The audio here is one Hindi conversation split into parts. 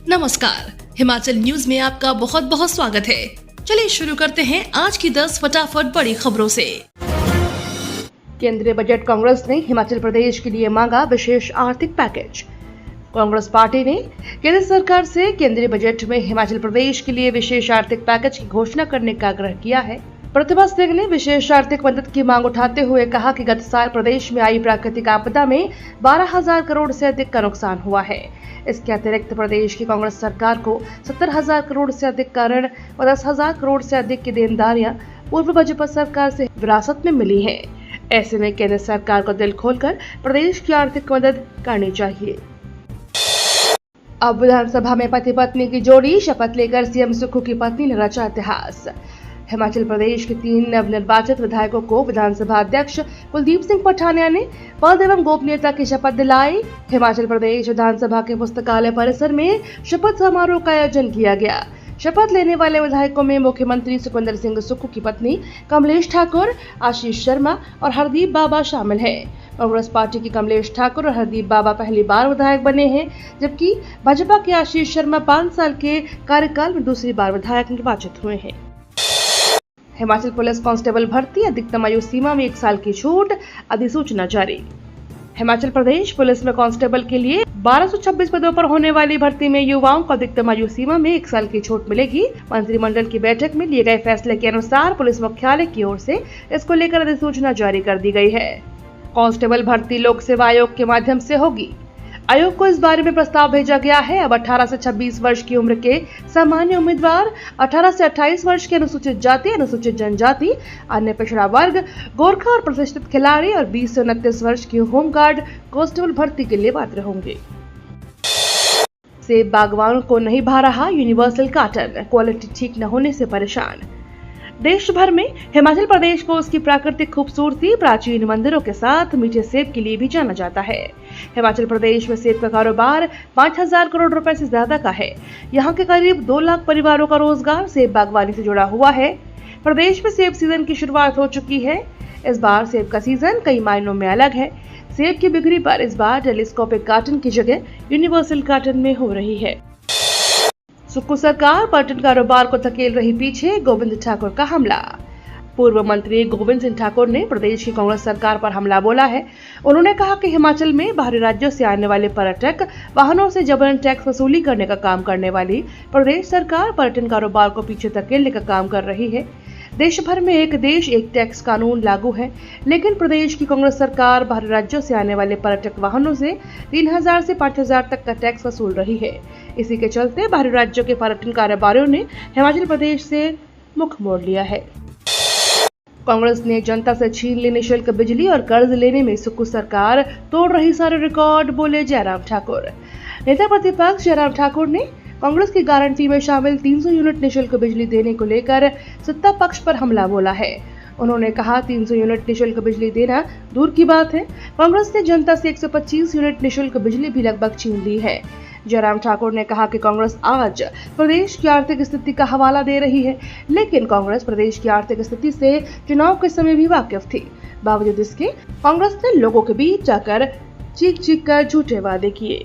नमस्कार, हिमाचल न्यूज में आपका बहुत बहुत स्वागत है। चलिए शुरू करते हैं आज की 10 फटाफट बड़ी खबरों से। केंद्रीय बजट कांग्रेस ने हिमाचल प्रदेश के लिए मांगा विशेष आर्थिक पैकेज। कांग्रेस पार्टी ने केंद्र सरकार से केंद्रीय बजट में हिमाचल प्रदेश के लिए विशेष आर्थिक पैकेज की घोषणा करने का आग्रह किया है। प्रतिभा सिंह ने विशेष आर्थिक मदद की मांग उठाते हुए कहा कि गत साल प्रदेश में आई प्राकृतिक आपदा में 12,000 करोड़ से अधिक का नुकसान हुआ है। इसके अतिरिक्त प्रदेश की कांग्रेस सरकार को 70,000 करोड़ से अधिक का ऋण और 10,000 करोड़ से अधिक की देनदारियां पूर्व भाजपा सरकार से विरासत में मिली है। ऐसे में केंद्र सरकार को दिल खोलकर प्रदेश की आर्थिक मदद करनी चाहिए। अब विधानसभा में पति पत्नी की जोड़ी शपथ लेकर सीएम सुक्खू की पत्नी ने रचा इतिहास। हिमाचल प्रदेश के 3 नवनिर्वाचित विधायकों को विधानसभा अध्यक्ष कुलदीप सिंह पठानिया ने पद एवं गोपनीयता की शपथ दिलाई। हिमाचल प्रदेश विधानसभा के पुस्तकालय परिसर में शपथ समारोह का आयोजन किया गया। शपथ लेने वाले विधायकों में मुख्यमंत्री सुखविंदर सिंह सुक्खू की पत्नी कमलेश ठाकुर, आशीष शर्मा और हरदीप बाबा शामिल हैं। कांग्रेस पार्टी की कमलेश ठाकुर और हरदीप बाबा पहली बार विधायक बने हैं, जबकि भाजपा के आशीष शर्मा 5 साल के कार्यकाल में दूसरी बार विधायक निर्वाचित हुए हैं। हिमाचल पुलिस कांस्टेबल भर्ती, अधिकतम आयु सीमा में 1 साल की छूट, अधिसूचना जारी। हिमाचल प्रदेश पुलिस में कांस्टेबल के लिए 1226 पदों पर होने वाली भर्ती में युवाओं को अधिकतम आयु सीमा में 1 साल की छूट मिलेगी। मंत्रिमंडल की बैठक में लिए गए फैसले के अनुसार पुलिस मुख्यालय की ओर से इसको लेकर अधिसूचना जारी कर दी गई है। कांस्टेबल भर्ती लोक सेवा आयोग के माध्यम से होगी। आयोग को इस बारे में प्रस्ताव भेजा गया है। अब 18 से 26 वर्ष की उम्र के सामान्य उम्मीदवार, 18 से 28 वर्ष के अनुसूचित जाति, अनुसूचित जनजाति, अन्य पिछड़ा वर्ग, गोरखा और प्रतिष्ठित खिलाड़ी और 20 से 29 वर्ष की होमगार्ड कांस्टेबल भर्ती के लिए पात्र होंगे। सेब बागवानों को नहीं भा रहा यूनिवर्सल कार्टन, क्वालिटी ठीक न होने से परेशान। देश भर में हिमाचल प्रदेश को उसकी प्राकृतिक खूबसूरती, प्राचीन मंदिरों के साथ मीठे सेब के लिए भी जाना जाता है। हिमाचल प्रदेश में सेब का कारोबार 5,000 करोड़ रुपए से ज्यादा का है। यहाँ के करीब 2 लाख परिवारों का रोजगार सेब बागवानी से जुड़ा हुआ है। प्रदेश में सेब सीजन की शुरुआत हो चुकी है। इस बार सेब का सीजन कई मायनों में अलग है। सेब की बिक्री पर इस बार टेलीस्कोपिक कार्टन की जगह यूनिवर्सल कार्टन में हो रही है। सुक्खू सरकार पर्यटन कारोबार को धकेल रही पीछे, गोविंद ठाकुर का हमला। पूर्व मंत्री गोविंद सिंह ठाकुर ने प्रदेश की कांग्रेस सरकार पर हमला बोला है। उन्होंने कहा कि हिमाचल में बाहरी राज्यों से आने वाले पर्यटक वाहनों से जबरन टैक्स वसूली करने का काम करने वाली प्रदेश सरकार पर्यटन कारोबार को पीछे धकेलने का काम कर रही है। देश भर में एक देश एक टैक्स कानून लागू है, लेकिन प्रदेश की कांग्रेस सरकार बाहरी राज्यों से आने वाले पर्यटक वाहनों से 3,000 से 5,000 तक का टैक्स वसूल रही है। इसी के चलते बाहरी राज्यों के पर्यटन कारोबारियों ने हिमाचल प्रदेश से मुख मोड़ लिया है। कांग्रेस ने जनता से छीन ली निःशुल्क बिजली और कर्ज लेने में सुक्खू सरकार तोड़ रही सारे रिकॉर्ड, बोले जयराम ठाकुर। नेता प्रतिपक्ष जयराम ठाकुर ने कांग्रेस की गारंटी में शामिल 300 यूनिट निःशुल्क बिजली देने को लेकर सत्ता पक्ष पर हमला बोला है। उन्होंने कहा 300 यूनिट निःशुल्क बिजली देना दूर की बात है, कांग्रेस ने जनता से 125 यूनिट निःशुल्क बिजली भी लगभग छीन ली है। जयराम ठाकुर ने कहा कि कांग्रेस आज प्रदेश की आर्थिक स्थिति का हवाला दे रही है, लेकिन कांग्रेस प्रदेश की आर्थिक स्थिति से चुनाव के समय भी वाकिफ थी। बावजूद इसके कांग्रेस ने लोगों के बीच जाकर चीख चीख कर झूठे वादे किए।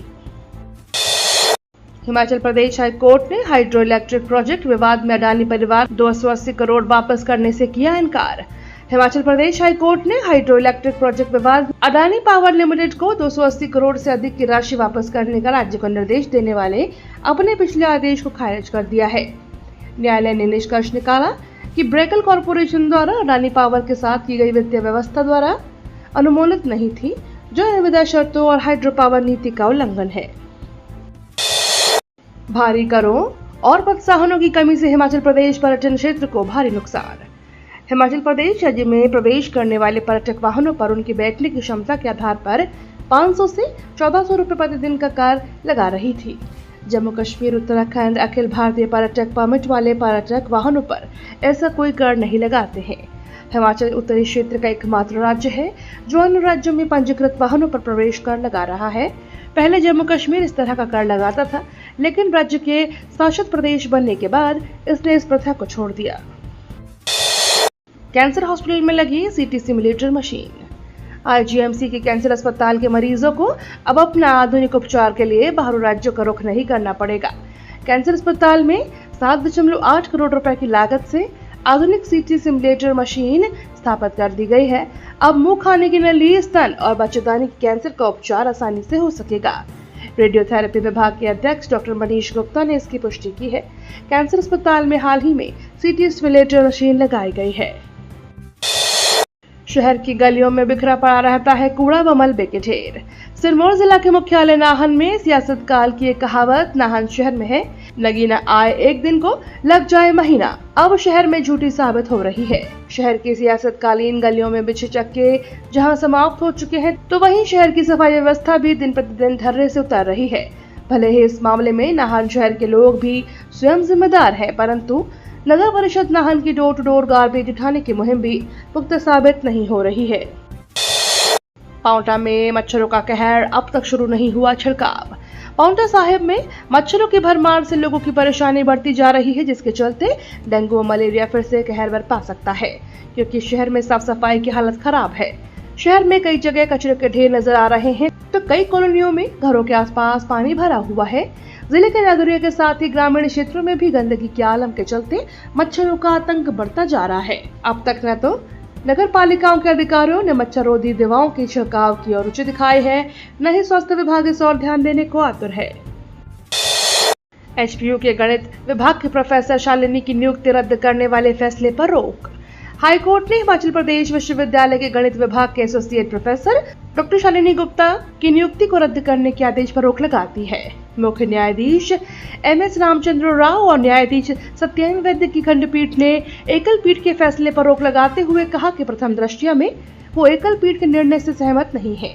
हिमाचल प्रदेश हाई कोर्ट ने हाइड्रो इलेक्ट्रिक प्रोजेक्ट विवाद में अडानी परिवार 280 करोड़ वापस करने से किया इनकार। हिमाचल प्रदेश हाई कोर्ट ने हाइड्रो इलेक्ट्रिक प्रोजेक्ट विवाद अडानी पावर लिमिटेड को 280 करोड़ से अधिक की राशि वापस करने का राज्य को निर्देश देने वाले अपने पिछले आदेश को खारिज कर दिया है। न्यायालय ने निष्कर्ष निकाला कि ब्रेकल कॉर्पोरेशन द्वारा अडानी पावर के साथ की गई वित्तीय व्यवस्था द्वारा अनुमोदित नहीं थी, जो निविदा शर्तों और हाइड्रो पावर नीति का उल्लंघन है। भारी करों और प्रोत्साहनों की कमी से हिमाचल प्रदेश पर्यटन क्षेत्र को भारी नुकसान। हिमाचल प्रदेश राज्य में प्रवेश करने वाले पर्यटक वाहनों पर उनकी बैठने की क्षमता के आधार पर 500 से 1400 रुपए प्रतिदिन का कर लगा रही थी। जम्मू कश्मीर, उत्तराखंड अखिल भारतीय पर्यटक परमिट वाले पर्यटक वाहनों पर ऐसा कोई कर नहीं लगाते हैं। हिमाचल उत्तरी क्षेत्र का एकमात्र राज्य है जो अन्य राज्यों में पंजीकृत वाहनों पर प्रवेश कर लगा रहा है। पहले जम्मू कश्मीर इस तरह का कर लगाता था, लेकिन राज्य के शासित प्रदेश बनने के बाद इसने इस प्रथा को छोड़ दिया। कैंसर हॉस्पिटल में लगी सीटी सिमुलेटर मशीन। आईजीएमसी के कैंसर अस्पताल के मरीजों को अब अपना आधुनिक उपचार के लिए बाहरी राज्यों का रुख नहीं करना पड़ेगा। कैंसर अस्पताल में 7.8 करोड़ रुपए की लागत से आधुनिक सीटी सिमुलेटर मशीन स्थापित कर दी गई है। अब मुंह खाने की नली, स्तन और बच्चेदानी के कैंसर का उपचार आसानी से हो सकेगा। रेडियोथेरेपी विभाग के अध्यक्ष डॉक्टर मनीष गुप्ता ने इसकी पुष्टि की है। कैंसर अस्पताल में हाल ही में सीटी सिमुलेटर मशीन लगाई गई है। शहर की गलियों में बिखरा पड़ा रहता है कूड़ा व मलबे के ढेर। सिरमौर जिला के मुख्यालय नाहन में सियासत काल की एक कहावत नाहन शहर में है, लगी न आए एक दिन को लग जाए महीना, अब शहर में झूठी साबित हो रही है। शहर की सियासत कालीन गलियों में बिछे चक्के जहां समाप्त हो चुके हैं, तो वहीं शहर की सफाई व्यवस्था भी दिन प्रतिदिन धर्रे से उतर रही है। भले ही इस मामले में नाहन शहर के लोग भी स्वयं जिम्मेदार है, परंतु नगर परिषद नाहन की डोर टू डोर गार्बेज उठाने की मुहिम भी पुख्ता साबित नहीं हो रही है। पांवटा में मच्छरों का कहर, अब तक शुरू नहीं हुआ छिड़काव। पांवटा साहिब में मच्छरों की भरमार से लोगों की परेशानी बढ़ती जा रही है, जिसके चलते डेंगू और मलेरिया फिर से कहर बरपा सकता है, क्योंकि शहर में साफ सफाई की हालत खराब है। शहर में कई जगह कचरे के ढेर नजर आ रहे हैं, तो कई कॉलोनियों में घरों के आसपास पानी भरा हुआ है। जिले के नगरीय के साथ ही ग्रामीण क्षेत्रों में भी गंदगी के आलम के चलते मच्छरों का आतंक बढ़ता जा रहा है। अब तक न तो नगर पालिकाओं के अधिकारियों ने मच्छररोधी दवाओं की छिड़काव की और रुचि दिखाई है, न ही स्वास्थ्य विभाग इस ओर ध्यान देने को आतुर है। एचपीयू के गणित विभाग के प्रोफेसर शालिनी की नियुक्ति रद्द करने वाले फैसले पर रोक। हाईकोर्ट ने हिमाचल प्रदेश विश्वविद्यालय के गणित विभाग के associate professor doctor Shalini Gupta की नियुक्ति को रद्द करने के आदेश पर रोक लगा दी है। मुख्य न्यायाधीश एमएस रामचंद्र राव और न्यायाधीश सत्येन वैद्य की खंडपीठ ने एकल पीठ के फैसले पर रोक लगाते हुए कहा कि प्रथम दृष्टया में वो एकल पीठ के निर्णय से सहमत नहीं है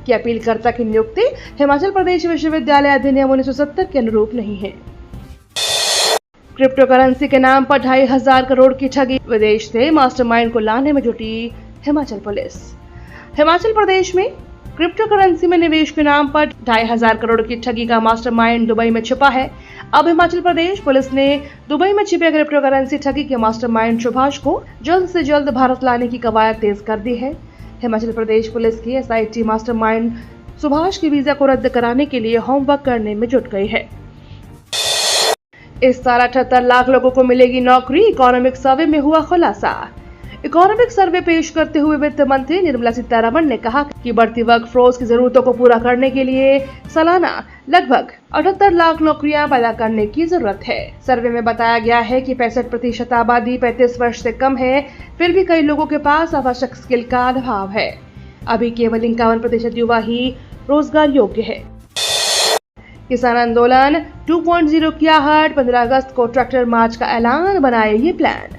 कि अपीलकर्ता की नियुक्ति हिमाचल प्रदेश विश्वविद्यालय अधिनियम 1970 के अनुरूप नहीं है। क्रिप्टो करेंसी के नाम पर 2,500 करोड़ की ठगी, विदेश से मास्टरमाइंड को लाने में जुटी हिमाचल पुलिस। हिमाचल प्रदेश में क्रिप्टो करेंसी में निवेश के नाम पर 2,500 करोड़ की ठगी का मास्टरमाइंड दुबई में छिपा है। अब हिमाचल प्रदेश पुलिस ने दुबई में छिपे क्रिप्टो करेंसी ठगी के मास्टरमाइंड सुभाष को जल्द से जल्द भारत लाने की कवायद तेज कर दी है। हिमाचल प्रदेश पुलिस की एसआईटी मास्टरमाइंड सुभाष के वीजा को रद्द कराने के लिए होमवर्क करने में जुट गई है। इस साल 78 लाख लोगों को मिलेगी नौकरी, इकोनॉमिक सर्वे में हुआ खुलासा। इकोनॉमिक सर्वे पेश करते हुए वित्त मंत्री निर्मला सीतारमण ने कहा कि बढ़ती वर्कफोर्स की जरूरतों को पूरा करने के लिए सालाना लगभग 78 लाख नौकरियां पैदा करने की जरूरत है। सर्वे में बताया गया है कि 65% आबादी 35 वर्ष से कम है, फिर भी कई लोगों के पास आवश्यक स्किल का अभाव है। अभी केवल 51% युवा ही रोजगार योग्य है। किसान आंदोलन 2.0 की आहट, 15 अगस्त को ट्रैक्टर मार्च का ऐलान, बनाए ये प्लान।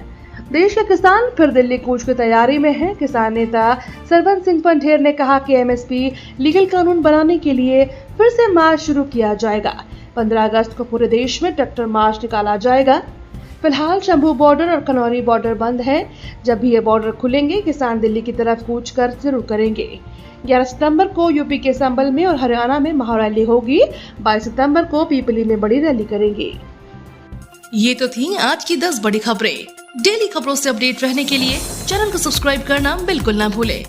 देश के किसान फिर दिल्ली कूच की तैयारी में हैं। किसान नेता सरबंस सिंह पंढेर ने कहा कि एमएसपी लीगल कानून बनाने के लिए फिर से मार्च शुरू किया जाएगा। 15 अगस्त को पूरे देश में ट्रैक्टर मार्च निकाला जाएगा। फिलहाल शंभू बॉर्डर और खनौरी बॉर्डर बंद है। जब भी ये बॉर्डर खुलेंगे, किसान दिल्ली की तरफ कूच कर जरूर करेंगे। 11 सितंबर को यूपी के संबल में और हरियाणा में महारैली होगी। 22 सितंबर को पीपली में बड़ी रैली करेंगे। ये तो थी आज की 10 बड़ी खबरें। डेली खबरों से अपडेट रहने के लिए चैनल को सब्सक्राइब करना बिल्कुल ना भूलें।